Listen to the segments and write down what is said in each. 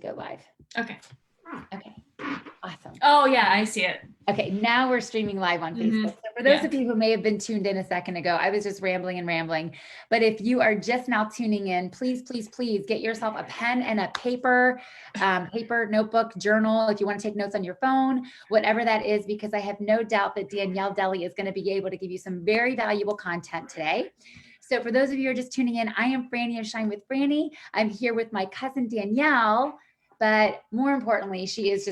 go live. Okay. Okay. Awesome. Oh yeah, I see it. Okay, now we're streaming live on Facebook. So for those of you who may have been tuned in a second ago, I was just rambling and rambling. But if you are just now tuning in, please, please, please get yourself a pen and a paper, notebook, journal, if you want to take notes on your phone, whatever that is, because I have no doubt that Danielle Deley is going to be able to give you some very valuable content today. So for those of you who are just tuning in, I am Franny of Shine with Franny. I'm here with my cousin Danielle. But more importantly, she's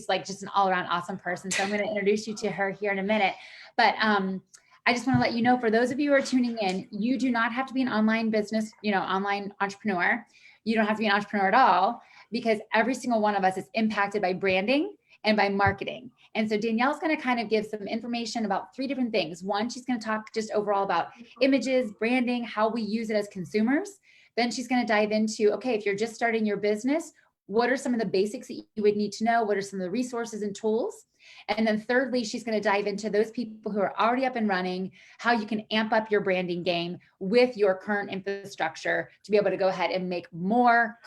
like just an all around awesome person. So I'm going to introduce you to her here in a minute. But I just want to let you know, for those of you who are tuning in, you do not have to be an online business, online entrepreneur. You don't have to be an entrepreneur at all, because every single one of us is impacted by branding and by marketing. And so Danielle's going to kind of give some information about 3 different things. One, she's going to talk just overall about images, branding, how we use it as consumers. Then she's going to dive into, okay, if you're just starting your business, what are some of the basics that you would need to know? What are some of the resources and tools? And then thirdly, she's going to dive into those people who are already up and running, how you can amp up your branding game with your current infrastructure to be able to go ahead and make more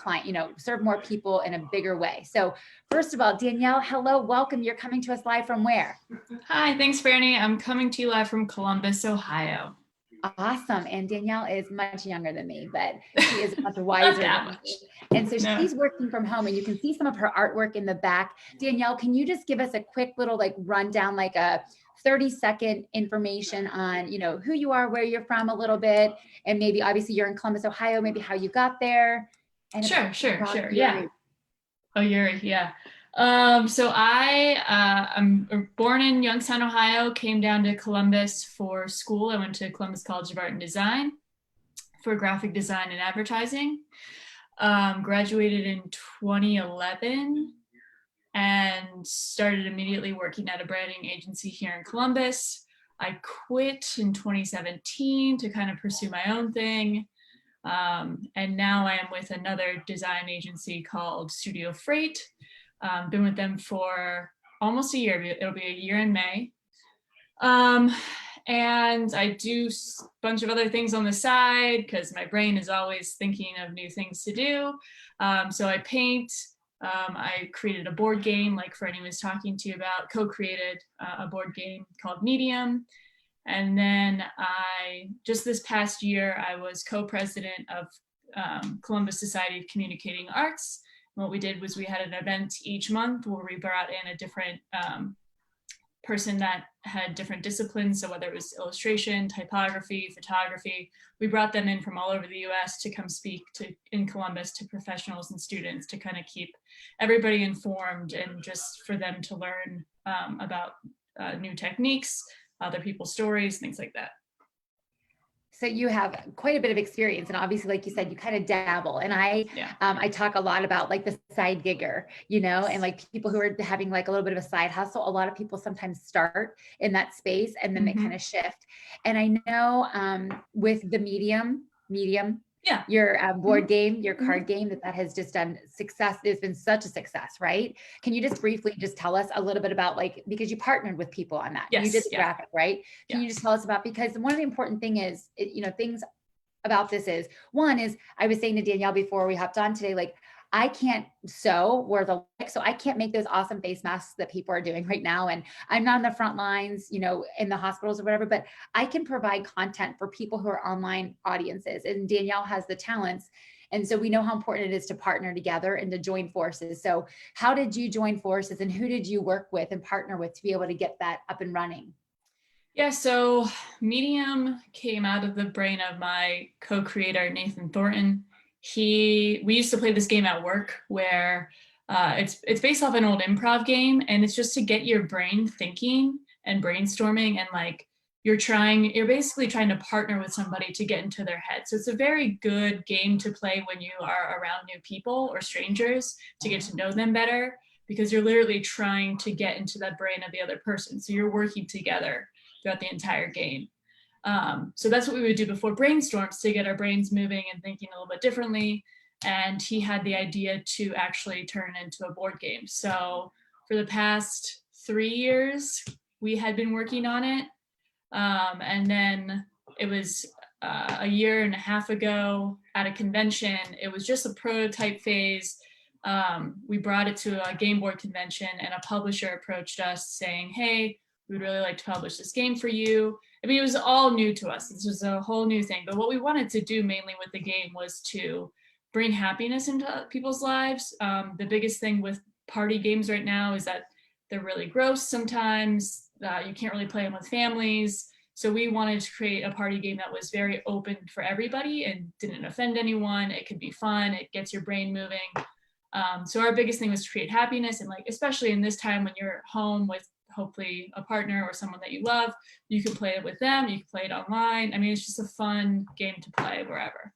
serve more people in a bigger way. So first of all, Danielle, hello, welcome. You're coming to us live from where? Hi, thanks, Franny. I'm coming to you live from Columbus, Ohio. Awesome. And Danielle is much younger than me, but she is much wiser than me. And so she's working from home, and you can see some of her artwork in the back. Danielle, can you just give us a quick little rundown, like a 30-second information on, who you are, where you're from a little bit, and maybe obviously you're in Columbus, Ohio, maybe how you got there. And sure. Yeah. Oh, yeah. So I'm born in Youngstown, Ohio, came down to Columbus for school. I went to Columbus College of Art and Design for graphic design and advertising. Graduated in 2011 and started immediately working at a branding agency here in Columbus. I quit in 2017 to kind of pursue my own thing. And now I am with another design agency called Studio Fraidy. Been with them for almost a year. It'll be a year in May. And I do a bunch of other things on the side because my brain is always thinking of new things to do. So I paint. I created a board game, like Fraidy was talking to you about, co-created a board game called Medium. And then just this past year, I was co-president of Columbus Society of Communicating Arts. What we did was we had an event each month where we brought in a different person that had different disciplines. So whether it was illustration, typography, photography, we brought them in from all over the US to come speak in Columbus to professionals and students to kind of keep everybody informed and just for them to learn about new techniques, other people's stories, things like that. So you have quite a bit of experience, and obviously, like you said, you kind of dabble. And I talk a lot about like the side gigger, and like people who are having like a little bit of a side hustle. A lot of people sometimes start in that space and then they kind of shift. And I know with the medium, your board game, your card game, that has just done success. It's been such a success, right? Can you just briefly just tell us a little bit about, like, because you partnered with people on that, you did the graphic, right? Can you just tell us about, because one of the important things about this is, one is, I was saying to Danielle before we hopped on today, like, I can't sew so I can't make those awesome face masks that people are doing right now. And I'm not on the front lines, in the hospitals or whatever, but I can provide content for people who are online audiences. And Danielle has the talents. And so we know how important it is to partner together and to join forces. So how did you join forces, and who did you work with and partner with to be able to get that up and running? Yeah, so Medium came out of the brain of my co-creator, Nathan Thornton. We used to play this game at work where it's based off an old improv game, and it's just to get your brain thinking and brainstorming, and like you're basically trying to partner with somebody to get into their head. So it's a very good game to play when you are around new people or strangers to get to know them better, because you're literally trying to get into that brain of the other person. So you're working together throughout the entire game. So that's what we would do before brainstorms, to get our brains moving and thinking a little bit differently. And he had the idea to actually turn it into a board game. So for the past 3 years, we had been working on it. And then it was a year and a half ago at a convention. It was just a prototype phase. we brought it to a game board convention, and a publisher approached us saying, hey, we'd really like to publish this game for you. I mean, it was all new to us. This was a whole new thing. But what we wanted to do mainly with the game was to bring happiness into people's lives. The biggest thing with party games right now is that they're really gross sometimes. You can't really play them with families. So we wanted to create a party game that was very open for everybody and didn't offend anyone. It could be fun. It gets your brain moving. So our biggest thing was to create happiness, and like, especially in this time when you're home with hopefully a partner or someone that you love, you can play it with them, you can play it online. I mean, it's just a fun game to play wherever.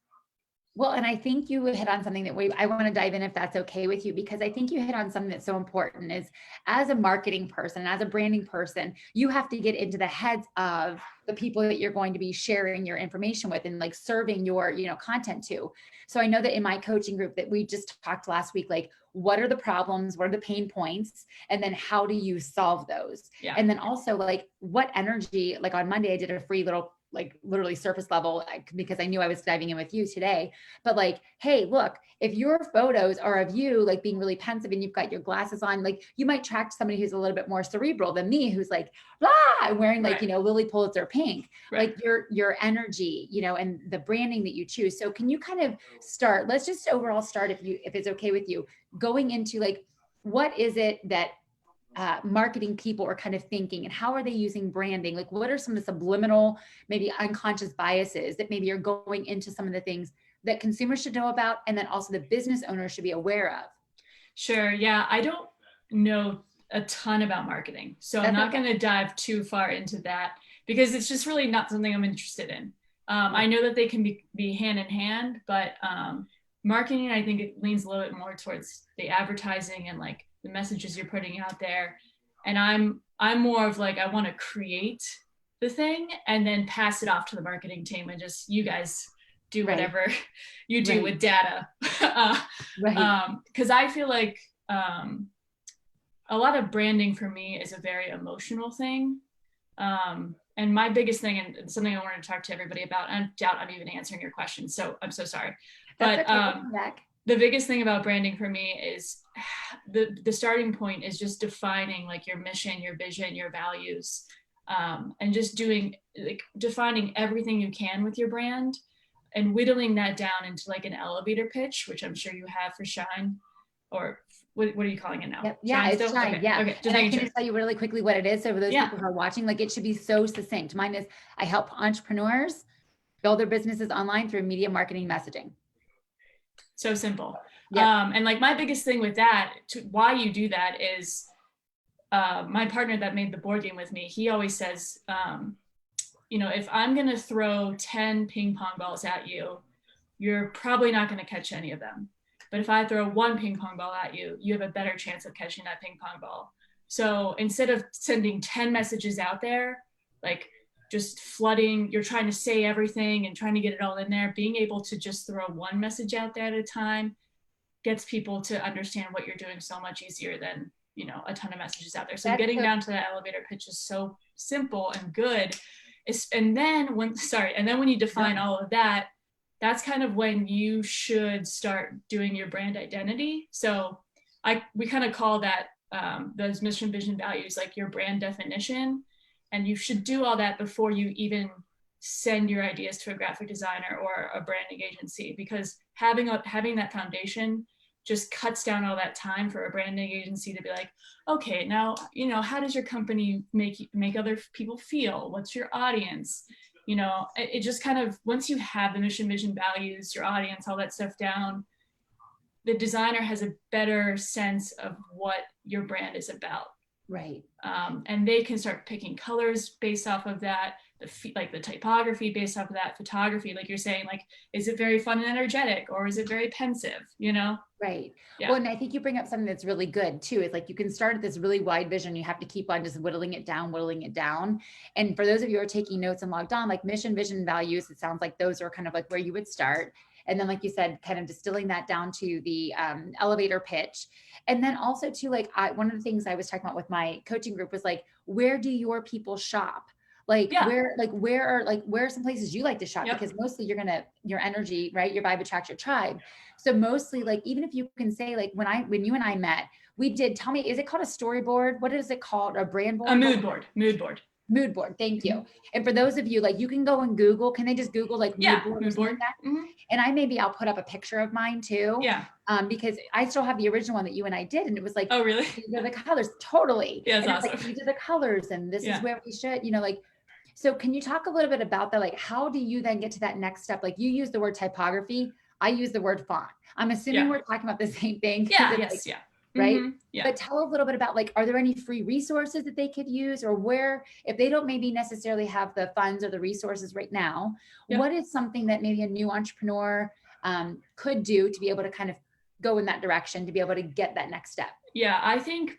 Well, and I think you hit on something that I want to dive in if that's okay with you, because I think you hit on something that's so important is as a marketing person, as a branding person, you have to get into the heads of the people that you're going to be sharing your information with and like serving your, content to. So I know that in my coaching group that we just talked last week, like what are the problems, what are the pain points, and then how do you solve those? Yeah. And then also like what energy, like on Monday, I did a free little like literally surface level because I knew I was diving in with you today, but like, hey, look, if your photos are of you like being really pensive and you've got your glasses on, like you might attract somebody who's a little bit more cerebral than me, who's like, blah, wearing like, Right. Lily Pulitzer pink, Right. like your energy, and the branding that you choose. So can you kind of start, let's just overall start if it's okay with you, going into like, what is it that marketing people are kind of thinking and how are they using branding? Like what are some of the subliminal, maybe unconscious biases that maybe are going into some of the things that consumers should know about and then also the business owners should be aware of? Sure. Yeah. I don't know a ton about marketing, so I'm not going to dive too far into that because it's just really not something I'm interested in. I know that they can be hand in hand, but marketing, I think it leans a little bit more towards the advertising and like the messages you're putting out there. And I'm more of like, I want to create the thing and then pass it off to the marketing team and just, you guys do whatever you do with data. Because I feel like a lot of branding for me is a very emotional thing. And my biggest thing, and something I wanted to talk to everybody about, and I doubt I'm even answering your question, so I'm so sorry. But the biggest thing about branding for me is the starting point is just defining like your mission, your vision, your values, and just defining everything you can with your brand and whittling that down into like an elevator pitch, which I'm sure you have for Shine, or what are you calling it now? Yep. Yeah, it's Shine. Okay. Yeah. Okay. And I can just tell you really quickly what it is. So for those people who are watching, like it should be so succinct. Mine is I help entrepreneurs build their businesses online through media marketing messaging. So simple. And like my biggest thing with that, why you do that is my partner that made the board game with me, he always says, if I'm going to throw 10 ping pong balls at you, you're probably not going to catch any of them. But if I throw one ping pong ball at you, you have a better chance of catching that ping pong ball. So instead of sending 10 messages out there, like just flooding, you're trying to say everything and trying to get it all in there, being able to just throw one message out there at a time gets people to understand what you're doing so much easier than, a ton of messages out there. So getting down to that elevator pitch is so simple and good. And then when you define all of that, that's kind of when you should start doing your brand identity. So we kind of call that those mission, vision, values, like your brand definition. And you should do all that before you even send your ideas to a graphic designer or a branding agency, because having that foundation just cuts down all that time for a branding agency to be like, okay, now, how does your company make other people feel? What's your audience? It just kind of, once you have the mission, vision, values, your audience, all that stuff down, the designer has a better sense of what your brand is about. Right. And they can start picking colors based off of that, the typography based off of that, photography, like you're saying, like, is it very fun and energetic or is it very pensive, Right. Yeah. Well, and I think you bring up something that's really good too. Is like you can start at this really wide vision. You have to keep on just whittling it down. And for those of you who are taking notes and logged on, like mission, vision, values, it sounds like those are kind of like where you would start. And then, like you said, kind of distilling that down to the elevator pitch. And then also to like, one of the things I was talking about with my coaching group was like, where do your people shop? Like Yeah. where are some places you like to shop? Yep. Because mostly your energy, right? Your vibe attracts your tribe. So mostly like, even if you can say like, when you and I met, we did, tell me, is it called a storyboard? What is it called? A brand board? A mood board. Mood board. Mood board. Thank you. Mhm. And for those of you, like, you can go and Google, can they just Google like mood board or mood something board. like that? Mhm. And maybe I'll put up a picture of mine too. Yeah. Because I still have the original one that you and I did. And it was like, Oh, really? these are the colors. Totally. Yeah, And that's it's awesome. like, these are the colors and this Yeah. is where we should, like, so can you talk a little bit about that? Like, how do you then get to that next step? Like, you use the word typography. I use the word font. I'm assuming Yeah. we're talking about the same thing. Yeah. It's Yes. like, Yeah. right? Mhm. Yeah. But tell a little bit about, like, are there any free resources that they could use, or where, if they don't maybe necessarily have the funds or the resources right now, Yeah. what is something that maybe a new entrepreneur could do to be able to kind of go in that direction, to be able to get that next step? Yeah, I think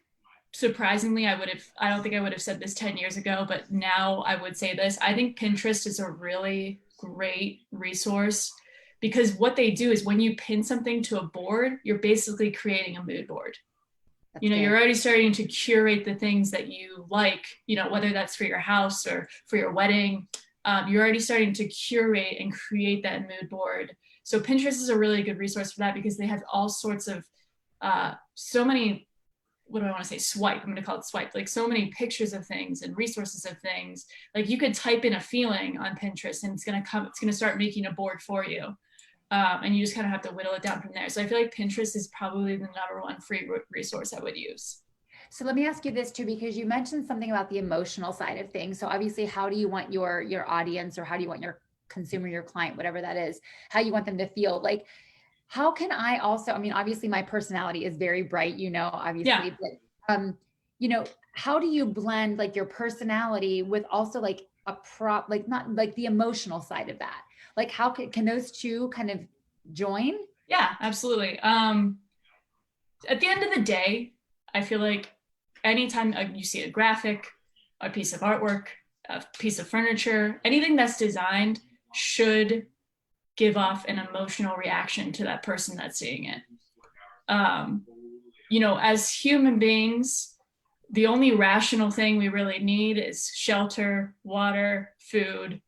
surprisingly, I don't think I would have said this 10 years ago, but now I would say this. I think Pinterest is a really great resource, because what they do is when you pin something to a board, you're basically creating a mood board. That's good. You're already starting to curate the things that you like, whether that's for your house or for your wedding. You're already starting to curate and create that mood board. So Pinterest is a really good resource for that, because they have all sorts of so many, what do I want to say? Swipe. I'm going to call it swipe. Like, so many pictures of things and resources of things. Like, you could type in a feeling on Pinterest and it's going to start making a board for you. And you just kind of have to whittle it down from there. So I feel like Pinterest is probably the #1 free resource I would use. So let me ask you this too, because you mentioned something about the emotional side of things. So obviously, how do you want your audience, or how do you want your consumer, your client, whatever that is, how you want them to feel? Like, how can I also, obviously my personality is very bright, obviously, but, how do you blend like your personality with also like like not like the emotional side of that? Like, how can those two kind of join? Yeah, absolutely. At the end of the day, I feel like anytime you see a graphic, a piece of artwork, a piece of furniture, anything that's designed should give off an emotional reaction to that person that's seeing it. As human beings, the only rational thing we really need is shelter, water, food,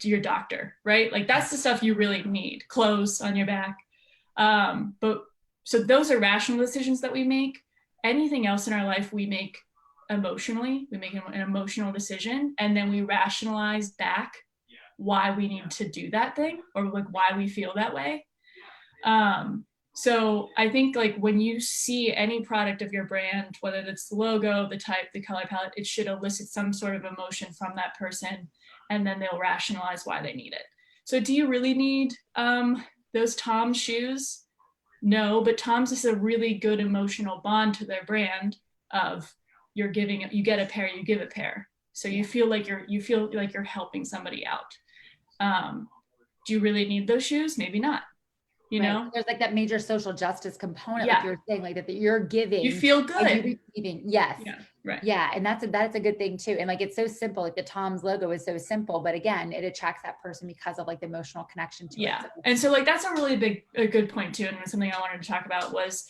your doctor, right? Like, that's the stuff you really need, clothes on your back. But so those are rational decisions that we make. Anything else in our life we make emotionally. We make an emotional decision, and then we rationalize back why we need to do that thing, or like why we feel that way. So I think, like, when you see any product of your brand, whether it's the logo, the type, the color palette, it should elicit some sort of emotion from that person, and then they'll rationalize why they need it. So do you really need those Tom's shoes? No, but Tom's is a really good emotional bond to their brand of you get a pair, you give a pair. So you feel like you're helping somebody out. Do you really need those shoes? Maybe not. There's like that major social justice component, Yeah. like you're saying, like that you're giving, you feel good, and you're receiving. Yes. Yeah. Right. Yeah. And that's a good thing too. And like, it's so simple. Like the Tom's logo is so simple, but again, it attracts that person because of like the emotional connection to Yeah. it. So, and so like, that's a good point too. And something I wanted to talk about was,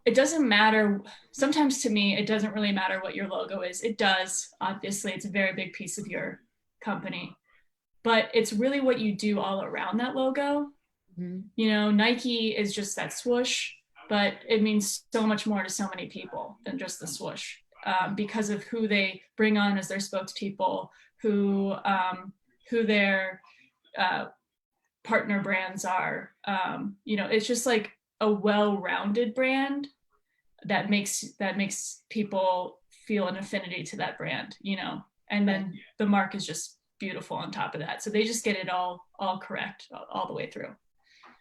it doesn't matter. Sometimes to me, it doesn't really matter what your logo is. It does. Obviously, it's a very big piece of your company, but it's really what you do all around that logo. Mm-hmm. Nike is just that swoosh, but it means so much more to so many people than just the swoosh, because of who they bring on as their spokespeople, who their partner brands are. It's just like a well-rounded brand that makes people feel an affinity to that brand, and then the mark is just beautiful on top of that. So they just get it all correct all the way through.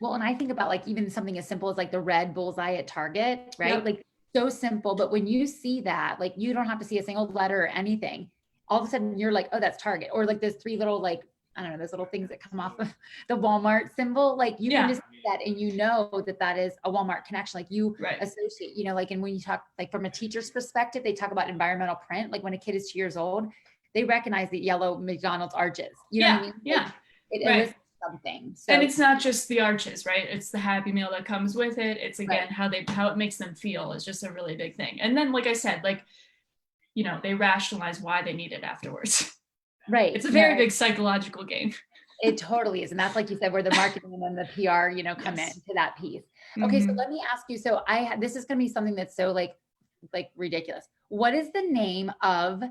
Well, and I think about like even something as simple as like the red bullseye at Target, right? Yep. Like, so simple, but when you see that, like, you don't have to see a single letter or anything. All of a sudden you're like, oh, that's Target. Or like those 3 little, like, I don't know, those little things that come off of the Walmart symbol. Like, you can just see that, and that is a Walmart connection. Like, you associate, like, and when you talk, like, from a teacher's perspective, they talk about environmental print. Like, when a kid is 2 years old, they recognize the yellow McDonald's arches. You know what I mean? Yeah. Like, it elicits something. So, and it's not just the arches, right? It's the Happy Meal that comes with it. It's again how it makes them feel is just a really big thing. And then, like I said, like, they rationalize why they need it afterwards. Right. It's a very big psychological game. It totally is. And that's like you said, where the marketing and then the PR, come Yes. into that piece. Okay. So let me ask you, so this is going to be something that's so like ridiculous. What is the name of,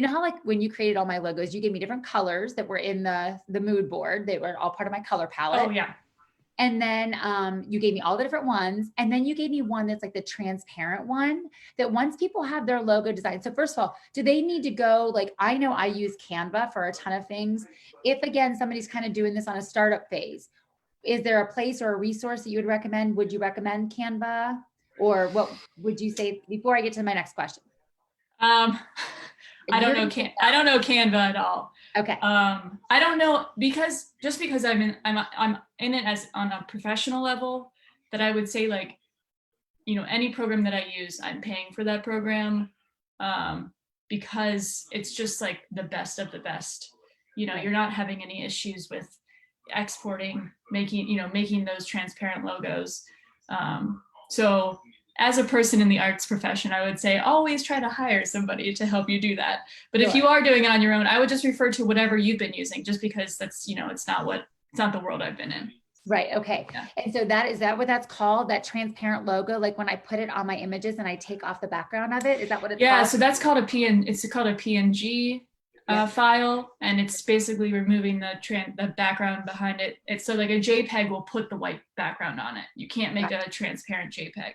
how like when you created all my logos, you gave me different colors that were in the mood board. They were all part of my color palette. Oh yeah. And then you gave me all the different ones. And then you gave me one that's like the transparent one that once people have their logo designed. So first of all, do they need to go, like, I know I use Canva for a ton of things. If again, somebody's kind of doing this on a startup phase, is there a place or a resource that you would recommend? Would you recommend Canva? Or what would you say before I get to my next question? I don't know Canva at all. Okay. I don't know because I'm in it as on a professional level, that I would say like, any program that I use, I'm paying for that program, because it's just like the best of the best. You're not having any issues with exporting, making those transparent logos. So as a person in the arts profession, I would say always try to hire somebody to help you do that. But if you are doing it on your own, I would just refer to whatever you've been using, just because that's, it's not the world I've been in. Right. Okay. Yeah. And so is that what that's called? That transparent logo? Like when I put it on my images and I take off the background of it, is that what it's called? Yeah. So that's called it's called a PNG file. And it's basically removing the background behind it. It's so like a JPEG will put the white background on it. You can't make a transparent JPEG.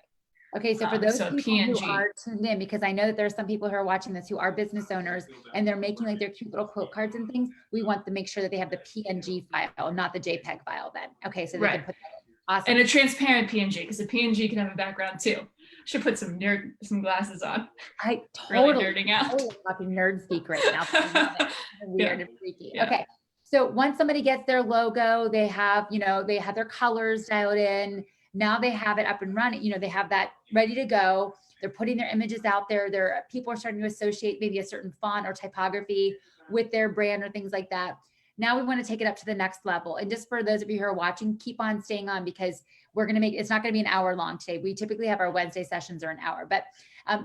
Okay, so for those people who are tuned in, because I know that there are some people who are watching this who are business owners and they're making like their cute little quote cards and things, we want to make sure that they have the PNG file, not the JPEG file then. Okay, so they can put that in. Awesome. And a transparent PNG, because the PNG can have a background too. Should put some glasses on. I totally really nerding out. Talking nerd speak right now. Weird and freaky. Yeah. Okay, so once somebody gets their logo, they have, they have their colors dialed in. Now they have it up and running, they have that ready to go. They're putting their images out there. People are starting to associate maybe a certain font or typography with their brand or things like that. Now we want to take it up to the next level. And just for those of you who are watching, keep on staying on, because it's not going to be an hour long today. We typically have our Wednesday sessions are an hour, but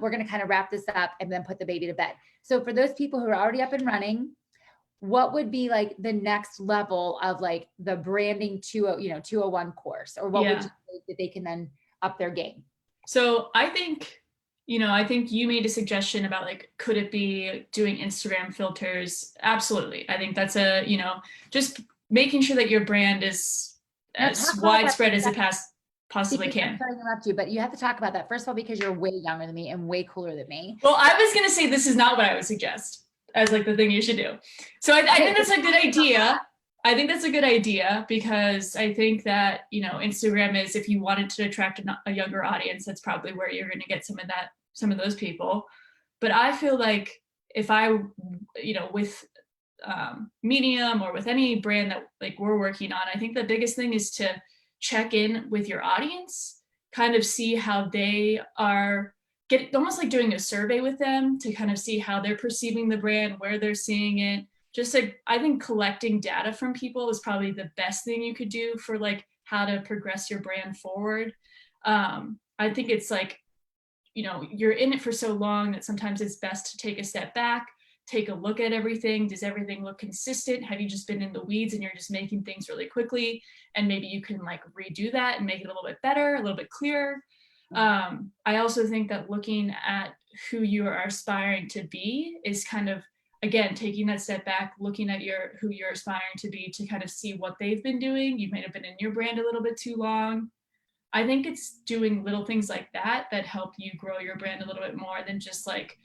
we're going to kind of wrap this up and then put the baby to bed. So for those people who are already up and running, what would be like the next level of like the branding 201 course, or what would you say that they can then up their game? So I think you made a suggestion about like, could it be doing Instagram filters? Absolutely. I think that's just making sure that your brand is as widespread as it possibly can. I'm sorry to interrupt you, but you have to talk about that. First of all, because you're way younger than me and way cooler than me. Well, I was going to say, this is not what I would suggest as like the thing you should do. So I think that's a good idea. I think that's a good idea, because I think that, Instagram is, if you wanted to attract a younger audience, that's probably where you're going to get some of those people. But I feel like if I, with Medium or with any brand that like we're working on, I think the biggest thing is to check in with your audience, kind of see how they are, almost like doing a survey with them to kind of see how they're perceiving the brand, where they're seeing it. Just like, I think collecting data from people is probably the best thing you could do for like how to progress your brand forward. I think it's like, you're in it for so long that sometimes it's best to take a step back, take a look at everything. Does everything look consistent? Have you just been in the weeds and you're just making things really quickly? And maybe you can like redo that and make it a little bit better, a little bit clearer. I also think that looking at who you are aspiring to be is kind of, again, taking that step back, looking at who you're aspiring to be, to kind of see what they've been doing. You might have been in your brand a little bit too long. I think it's doing little things like that help you grow your brand a little bit more than just like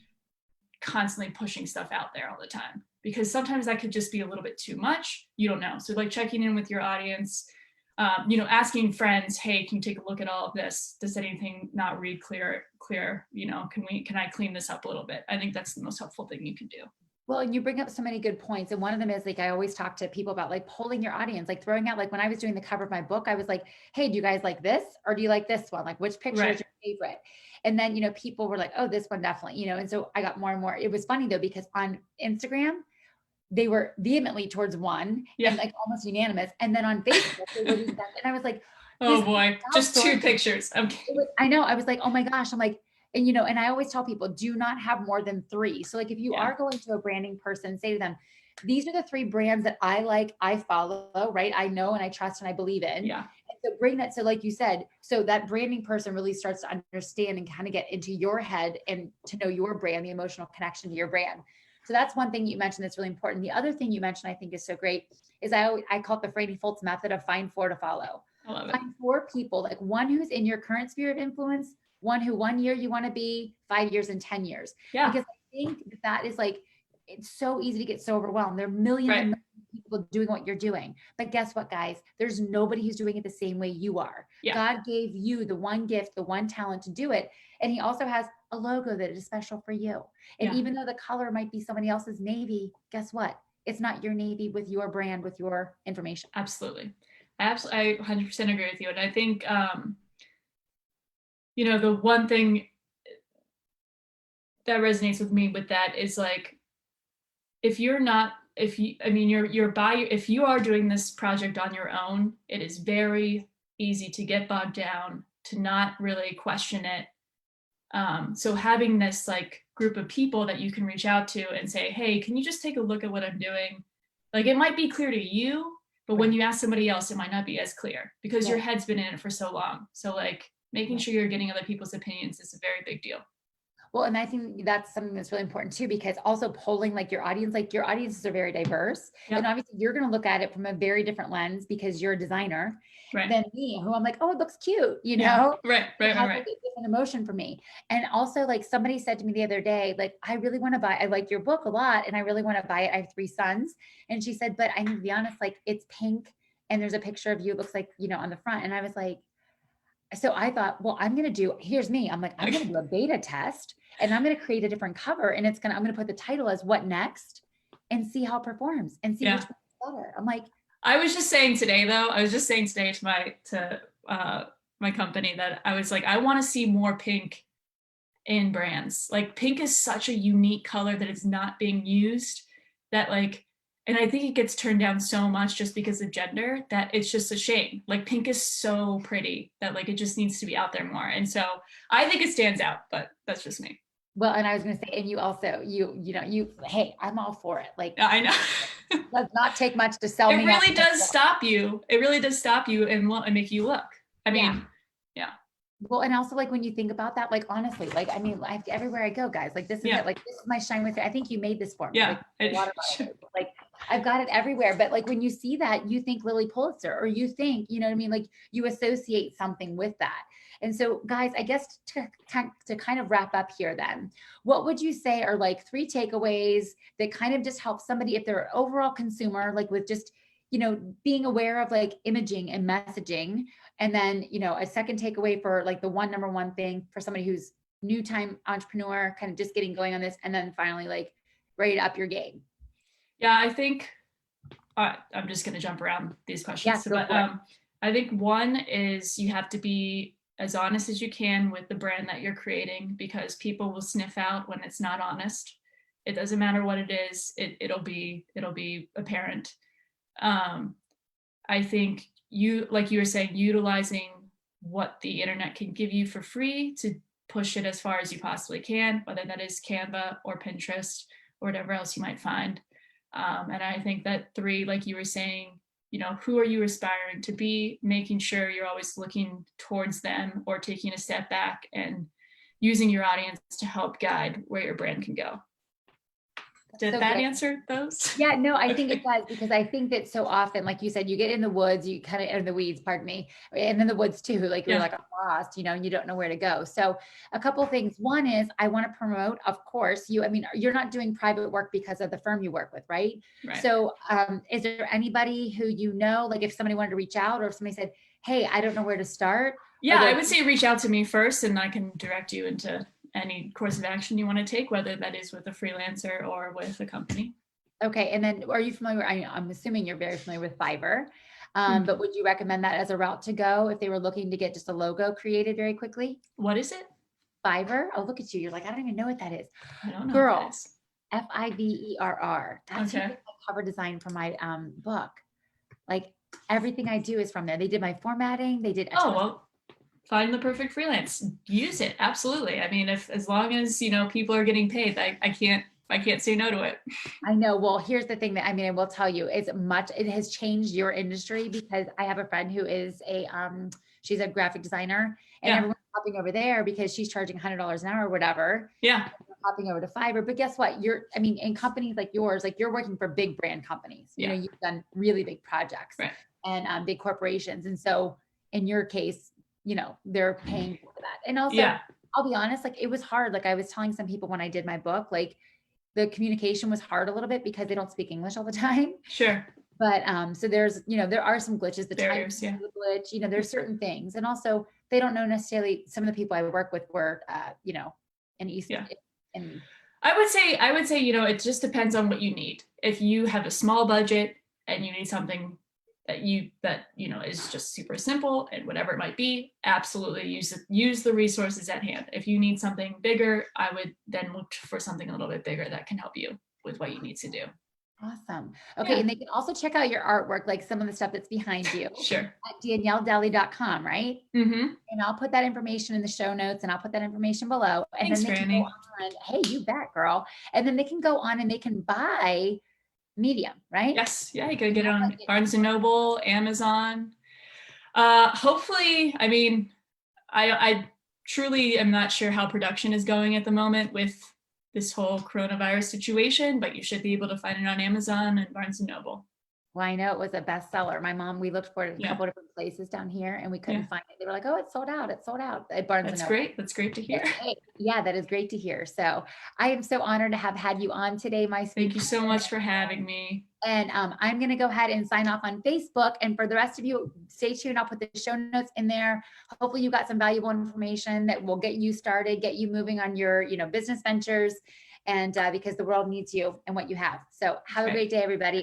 constantly pushing stuff out there all the time, because sometimes that could just be a little bit too much. You don't know. So like checking in with your audience, asking friends, hey, can you take a look at all of this? Does anything not read clear? Can I clean this up a little bit? I think that's the most helpful thing you can do. Well, you bring up so many good points. And one of them is like, I always talk to people about like polling your audience, like throwing out, like when I was doing the cover of my book, I was like, hey, do you guys like this? Or do you like this one? Like which picture is your favorite? And then, people were like, oh, this one definitely, and so I got more and more. It was funny though, because on Instagram, they were vehemently towards one and like almost unanimous. And then on Facebook, they were and I was like, oh boy, just two pictures. I know. I was like, oh my gosh. I'm like, And, you know, and I always tell people, do not have more than 3. So like, if you are going to a branding person, say to them, these are the 3 brands that I like, I follow, right? I know, and I trust, and I believe in. Yeah. And so bring that. So like you said, so that branding person really starts to understand and kind of get into your head and to know your brand, the emotional connection to your brand. So that's one thing you mentioned that's really important. The other thing you mentioned, I think is so great, is I call it the Fraidy Foltz method of find 4 to follow. I love it. Find 4 people, like one who's in your current sphere of influence, one who 1 year you want to be, 5 years, and 10 years. Yeah. Because I think that is like, it's so easy to get so overwhelmed. There are millions and millions of people doing what you're doing. But guess what, guys? There's nobody who's doing it the same way you are. Yeah. God gave you the one gift, the one talent to do it. And he also has a logo that is special for you. And even though the color might be somebody else's navy, guess what? It's not your navy with your brand, with your information. Absolutely. I 100% agree with you. And I think, you know, the one thing that resonates with me with that is like, if you are doing this project on your own, it is very easy to get bogged down, to not really question it. So having this like group of people that you can reach out to and say, hey, can you just take a look at what I'm doing? Like, it might be clear to you, but when you ask somebody else, it might not be as clear because your head's been in it for so long. So like making sure you're getting other people's opinions is a very big deal. Well, and I think that's something that's really important too, because also polling like your audiences are very diverse. And obviously you're going to look at it from a very different lens because you're a designer than me, who I'm like, oh, it looks cute, you know? Right. It has like a different emotion for me. And also like somebody said to me the other day, like, I really want to buy, I like your book a lot and I really want to buy it. I have 3 sons. And she said, but I need to be honest, like it's pink and there's a picture of you, it looks like, you know, on the front. And I was like, so I thought, well, here's me. I'm like, I'm going to do a beta test and I'm going to create a different cover and I'm going to put the title as what next and see how it performs and see which one's better. I'm like, I was just saying today to my company that I was like, I want to see more pink in brands. Like pink is such a unique color that it's not being used, that like, and I think it gets turned down so much just because of gender that it's just a shame. Like pink is so pretty that like it just needs to be out there more. And so I think it stands out, but that's just me. Well, and I was going to say, and you also, hey, I'm all for it. Like, I know. does not take much to sell me. It really does stop you. It really does stop you and make you look. I mean, yeah. Well, and also like when you think about that, like honestly, like I mean, everywhere I go, guys, like this is it. Like this is my shine with it. I think you made this for me. Yeah. Like I've got it everywhere. But like when you see that, you think Lily Pulitzer, or you think, you know what I mean? Like you associate something with that. And so guys, I guess to kind of wrap up here then, what would you say are like 3 takeaways that kind of just help somebody if they're an overall consumer, like with just, you know, being aware of like imaging and messaging. And then, you know, a second takeaway for like the number one thing for somebody who's new time entrepreneur, kind of just getting going on this. And then finally, like ready to up your game. Yeah, I think I'm just going to jump around these questions. But I think one is you have to be as honest as you can with the brand that you're creating, because people will sniff out when it's not honest. It doesn't matter what it is. It'll be apparent. I think like you were saying, utilizing what the internet can give you for free to push it as far as you possibly can, whether that is Canva or Pinterest or whatever else you might find. And I think that 3, like you were saying, you know, who are you aspiring to be? Making sure you're always looking towards them or taking a step back and using your audience to help guide where your brand can go. Did that answer those? Yeah, no, I think it does, because I think that so often, like you said, you get in the woods, you kind of in the weeds, pardon me, and in the woods too, like you're like, I'm lost, you know, and you don't know where to go. So a couple of things. One is I want to promote, of course, you're not doing private work because of the firm you work with, right? So is there anybody who, you know, like if somebody wanted to reach out or if somebody said, hey, I don't know where to start. Yeah, I would say reach out to me first and I can direct you into any course of action you want to take, whether that is with a freelancer or with a company. Okay. And then are you familiar? I'm assuming you're very familiar with Fiverr, but would you recommend that as a route to go if they were looking to get just a logo created very quickly? What is it? Fiverr. Oh, look at you. You're like, I don't even know what that is. I don't know. Girl, Fiverr. That's okay. My cover design for my book. Like everything I do is from there. They did my formatting. They did. find the perfect freelance, use it. Absolutely. I mean, if, as long as, you know, people are getting paid, I can't say no to it. I know. Well, here's the thing that, I mean, I will tell you, it has changed your industry, because I have a friend who is she's a graphic designer, and Yeah. everyone's hopping over there because she's charging $100 an hour or whatever. Yeah. Hopping over to Fiverr. But guess what? I mean, in companies like yours, like you're working for big brand companies, you know, Yeah. you've done really big projects, Right. and big corporations. And so in your case, you know, they're paying for that. And also, Yeah. I'll be honest, like it was hard. Like I was telling some people when I did my book, like the communication was hard a little bit because they don't speak English all the time. Sure. But so there's, you know, there are some glitches, the time Barriers, yeah. glitch, you know, there's certain things. And also they don't know necessarily, some of the people I work with were, you know, in East. Yeah. And I would say, you know, it just depends on what you need. If you have a small budget and you need something that you know is just super simple and whatever it might be, absolutely use the resources at hand. If you need something bigger, I would then look for something a little bit bigger that can help you with what you need to do. awesome. Okay. Yeah. And they can also check out your artwork, like some of the stuff that's behind you Sure. at DanielleDeley.com, right? Mm-hmm. And I'll put that information in the show notes, and I'll put that information below. And Thanks, then they can Fraidy. go on, hey, you bet, girl. And then they can go on and they can buy Medium, right? Yes. Yeah. You can get it on Barnes and Noble, Amazon. Hopefully, I mean, I truly am not sure how production is going at the moment with this whole coronavirus situation, but you should be able to find it on Amazon and Barnes and Noble. Well, I know it was a bestseller. My mom, we looked for it at a couple of different places down here and we couldn't find it. They were like, oh, it's sold out. It's sold out at Barnes and That's Noble. great. That's great to hear. Yeah, that is great to hear. So I am so honored to have had you on today, my sweet. Thank you so much for having me. And I'm going to go ahead and sign off on Facebook. And for the rest of you, stay tuned. I'll put the show notes in there. Hopefully you got some valuable information that will get you started, get you moving on your, you know, business ventures, and because the world needs you and what you have. So have a great day, everybody.